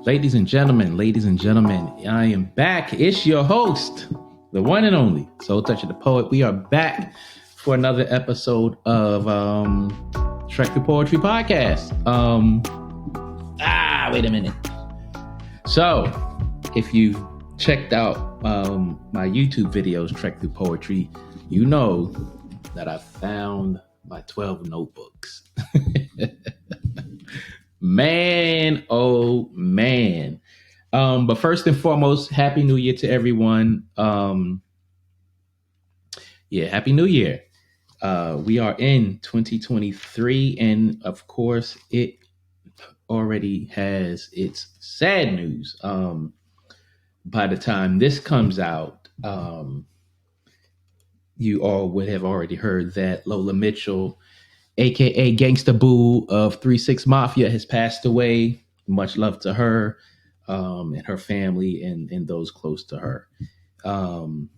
Ladies and gentlemen, I am back. It's your host, the one and only Soul Toucha the Poet. We are back for another episode of Trek Through Poetry Podcast. Wait a minute. So, if you've checked out my YouTube videos, Trek Through Poetry, you know that I found my 12 notebooks. Man, oh man. But first and foremost, Happy New Year to everyone. Happy New Year. We are in 2023, and of course, it already has its sad news. By the time this comes out, you all would have already heard that Lola Mitchell, aka Gangsta Boo of 3-6 Mafia, has passed away. Much love to her and her family and those close to her. Man,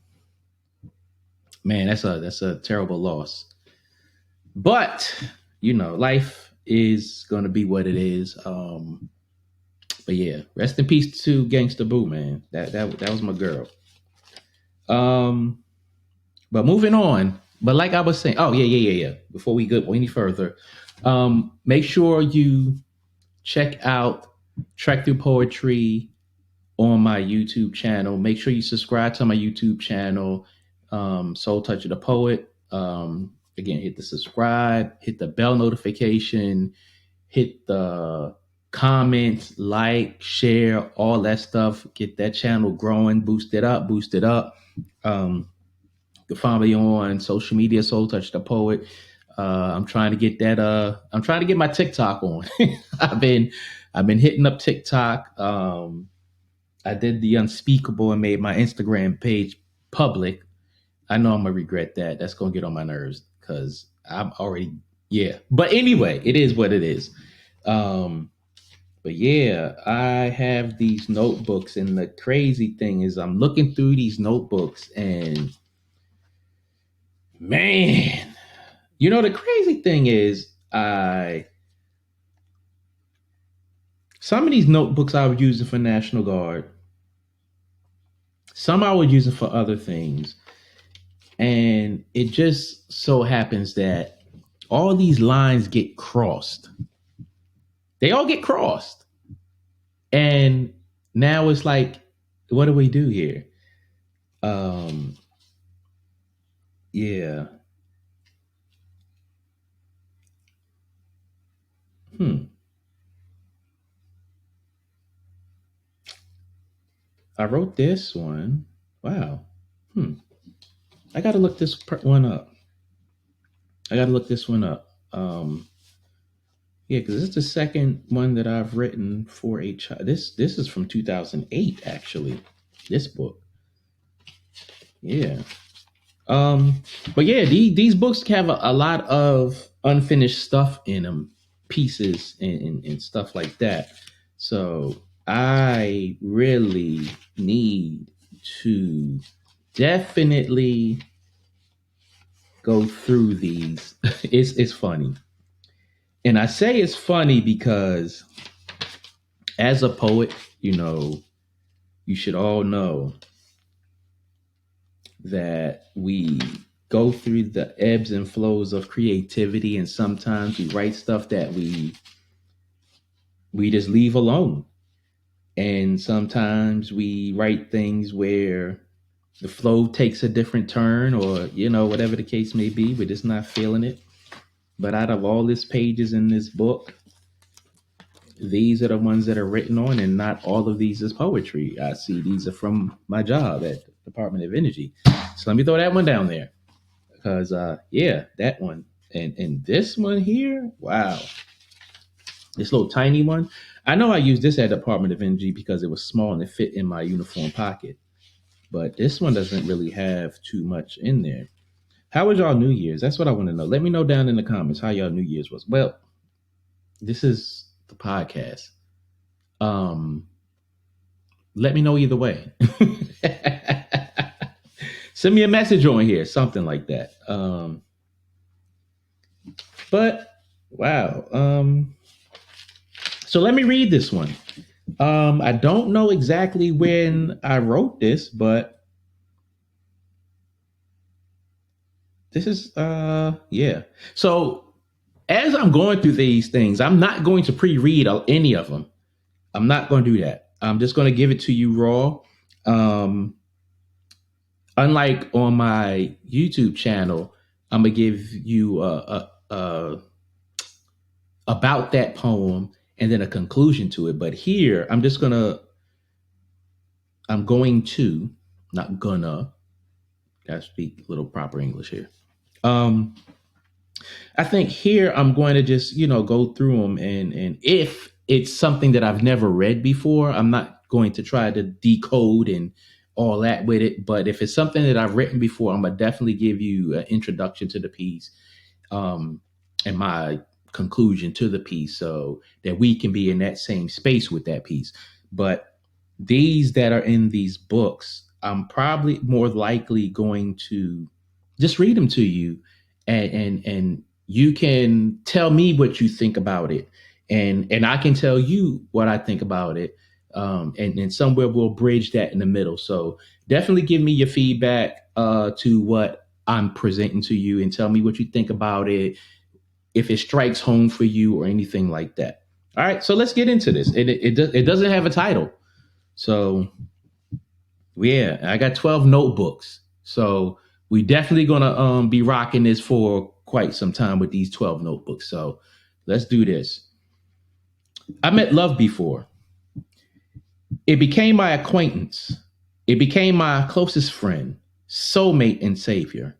that's a terrible loss. But you know, life is gonna be what it is. But yeah, rest in peace to Gangsta Boo, man. That was my girl. But moving on. But like I was saying, yeah. Before we go any further, make sure you check out Trek Through Poetry on my YouTube channel. Make sure you subscribe to my YouTube channel, Soul Toucha the Poet. Again, hit the subscribe, hit the bell notification, hit the comment, like, share, all that stuff. Get that channel growing, boost it up. You can find me on social media, Soul Toucha the Poet. I'm trying to get that. I'm trying to get my TikTok on. I've been hitting up TikTok. I did the unspeakable and made my Instagram page public. I know I'm gonna regret that. That's gonna get on my nerves because I'm already But anyway, it is what it is. But yeah, I have these notebooks, and the crazy thing is, I'm looking through these notebooks and. Man, you know, the crazy thing is some of these notebooks I was using for National Guard. Some I was using for other things. And it just so happens that all these lines get crossed. They all get crossed. And now it's like, what do we do here? Yeah. I wrote this one. Wow. I got to look this one up. Because it's the second one that I've written for a child. This is from 2008, actually. This book. Yeah. But yeah, these books have a lot of unfinished stuff in them, pieces and stuff like that. So I really need to definitely go through these. It's funny. And I say it's funny because as a poet, you know, you should all know that we go through the ebbs and flows of creativity, and sometimes we write stuff that we just leave alone. And sometimes we write things where the flow takes a different turn, or, you know, whatever the case may be, we're just not feeling it. But out of all these pages in this book, these are the ones that are written on, and not all of these is poetry. I see these are from my job at the Department of Energy. So let me throw that one down there. Because, that one. And this one here, wow. This little tiny one. I know I used this at Department of Energy because it was small and it fit in my uniform pocket. But this one doesn't really have too much in there. How was y'all New Year's? That's what I want to know. Let me know down in the comments how y'all New Year's was. Well, this is the podcast. Let me know either way. Send me a message on here, something like that. But wow. So let me read this one. I don't know exactly when I wrote this, but this is yeah. So as I'm going through these things, I'm not going to pre-read any of them. I'm not going to do that. I'm just going to give it to you raw. Um, Unlike on my YouTube channel, I'm gonna give you a about that poem and then a conclusion to it. But here, I'm going to, not gonna, gotta speak a little proper English here. Um, I think here I'm going to just, go through them, and if it's something that I've never read before, I'm not going to try to decode and all that with it. But if it's something that I've written before, I'm gonna definitely give you an introduction to the piece, um, and my conclusion to the piece, so that we can be in that same space with that piece. But these that are in these books, I'm probably more likely going to just read them to you, and you can tell me what you think about it, and I can tell you what I think about it, and somewhere we'll bridge that in the middle. So definitely give me your feedback to what I'm presenting to you, and tell me what you think about it, if it strikes home for you or anything like that. All right, so let's get into this. It doesn't have a title, so yeah, I got 12 notebooks. So we definitely gonna be rocking this for quite some time with these 12 notebooks. So let's do this. I met love before. It became my acquaintance. It became my closest friend, soulmate, and savior.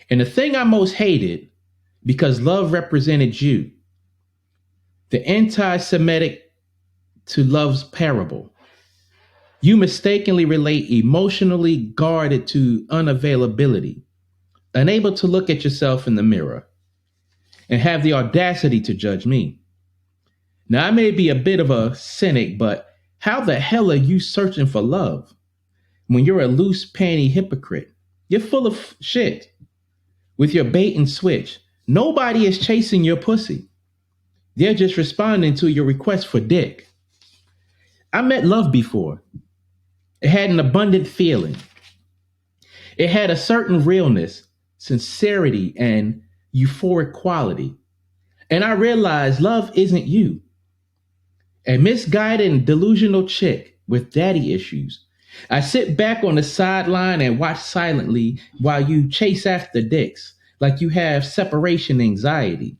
And the thing I most hated, because love represented you, the anti-Semitic to love's parable. You mistakenly relate emotionally guarded to unavailability, unable to look at yourself in the mirror, and have the audacity to judge me. Now, I may be a bit of a cynic, but how the hell are you searching for love when you're a loose panty hypocrite? You're full of shit with your bait and switch. Nobody is chasing your pussy. They're just responding to your request for dick. I met love before. It had an abundant feeling. It had a certain realness, sincerity, and euphoric quality. And I realized love isn't you. A misguided and delusional chick with daddy issues. I sit back on the sideline and watch silently while you chase after dicks like you have separation anxiety.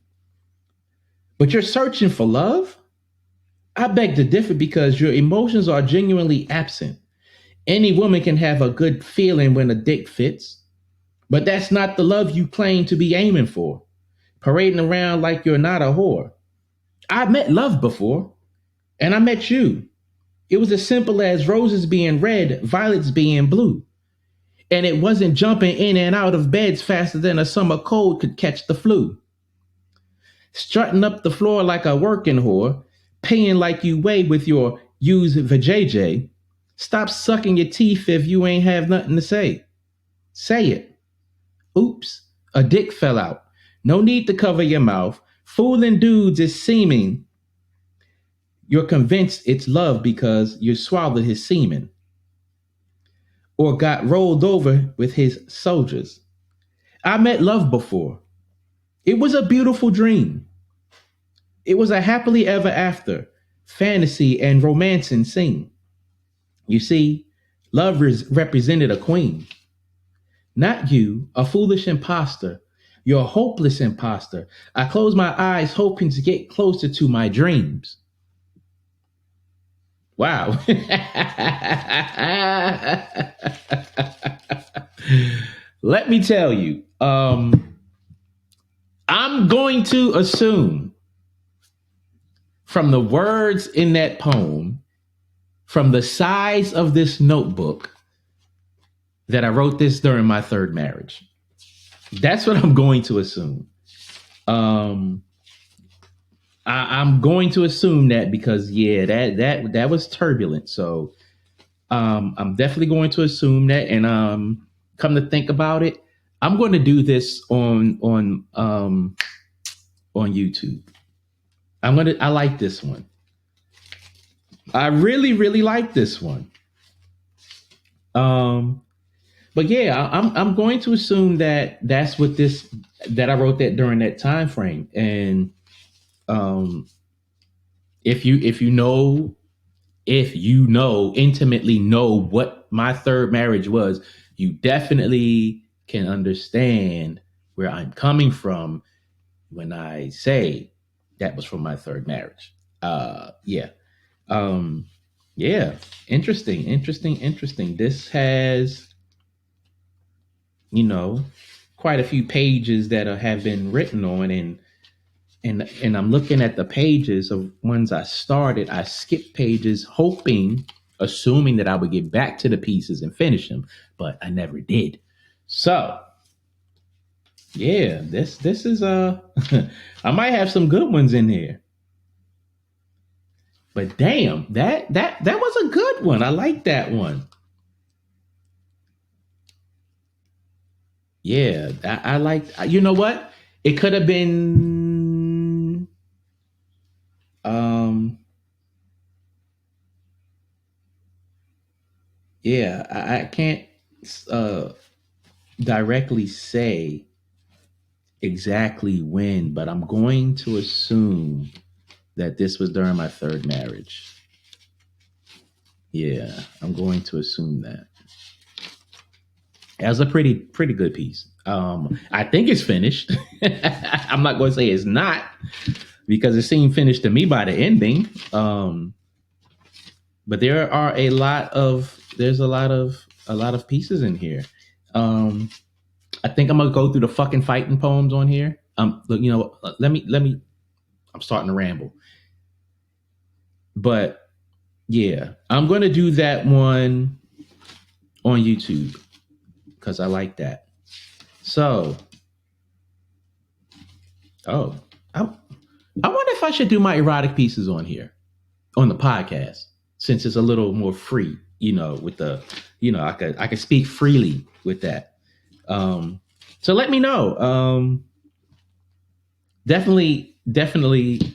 But you're searching for love? I beg to differ, because your emotions are genuinely absent. Any woman can have a good feeling when a dick fits, but that's not the love you claim to be aiming for, parading around like you're not a whore. I met love before, and I met you. It was as simple as roses being red, violets being blue. And it wasn't jumping in and out of beds faster than a summer cold could catch the flu. Strutting up the floor like a working whore, paying like you weigh with your used vajayjay. Stop sucking your teeth if you ain't have nothing to say. Say it. Oops, a dick fell out. No need to cover your mouth. Fooling dudes is seeming you're convinced it's love because you swallowed his semen or got rolled over with his soldiers. I met love before. It was a beautiful dream. It was a happily ever after fantasy and romancing scene. You see, love represented a queen. Not you, a foolish imposter. You're a hopeless imposter. I close my eyes hoping to get closer to my dreams. Wow. Let me tell you, I'm going to assume from the words in that poem, from the size of this notebook, that I wrote this during my third marriage. That's what I'm going to assume. I'm going to assume that, because that was turbulent. So I'm definitely going to assume that, and come to think about it, I'm going to do this on YouTube. I like this one. I really, really like this one. Um, but yeah, I'm going to assume that that's what this that I wrote that during that time frame. And um, if you intimately know what my third marriage was, you definitely can understand where I'm coming from when I say that was from my third marriage. Yeah. Um, yeah. Interesting, interesting, interesting. This has, you know, quite a few pages that have been written on, and I'm looking at the pages of ones I started. I skipped pages, assuming that I would get back to the pieces and finish them, but I never did. So yeah, this is I might have some good ones in here. But damn, that was a good one. I like that one. Yeah, I like. You know what? It could have been. Um. Yeah, I can't uh directly say exactly when, but I'm going to assume that this was during my third marriage. Yeah, I'm going to assume that. It was a pretty good piece. I think it's finished. I'm not going to say it's not because it seemed finished to me by the ending. But there's a lot of pieces in here. Um, I think I'm gonna go through the fucking fighting poems on here. Look, let me. I'm starting to ramble, but yeah, I'm gonna do that one on YouTube because I like that. So, oh, I, I wonder if I should do my erotic pieces on here on the podcast since it's a little more free. With the, I could speak freely with that. So let me know. Definitely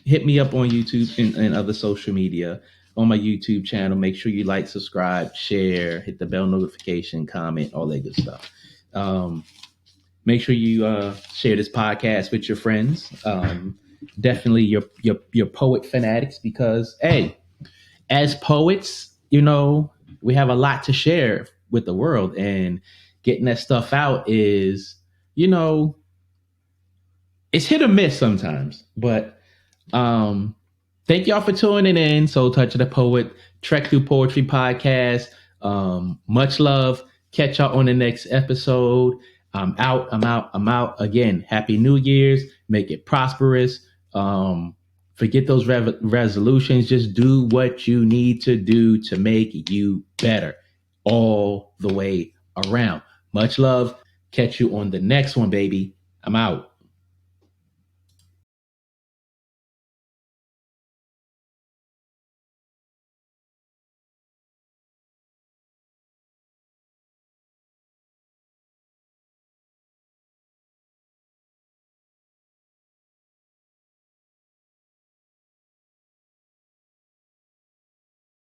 hit me up on YouTube and other social media on my YouTube channel. Make sure you like, subscribe, share, hit the bell notification, comment, all that good stuff. Make sure you share this podcast with your friends. Definitely your poet fanatics, because hey, as poets, we have a lot to share with the world, and getting that stuff out is, you know, it's hit or miss sometimes. But thank y'all for tuning in. Soul Touch of the Poet, Trek Through Poetry podcast. Much love. Catch y'all on the next episode. I'm out. I'm out. I'm out. Again, Happy New Year's. Make it prosperous. Forget those resolutions. Just do what you need to do to make you better all the way around. Much love. Catch you on the next one, baby. I'm out.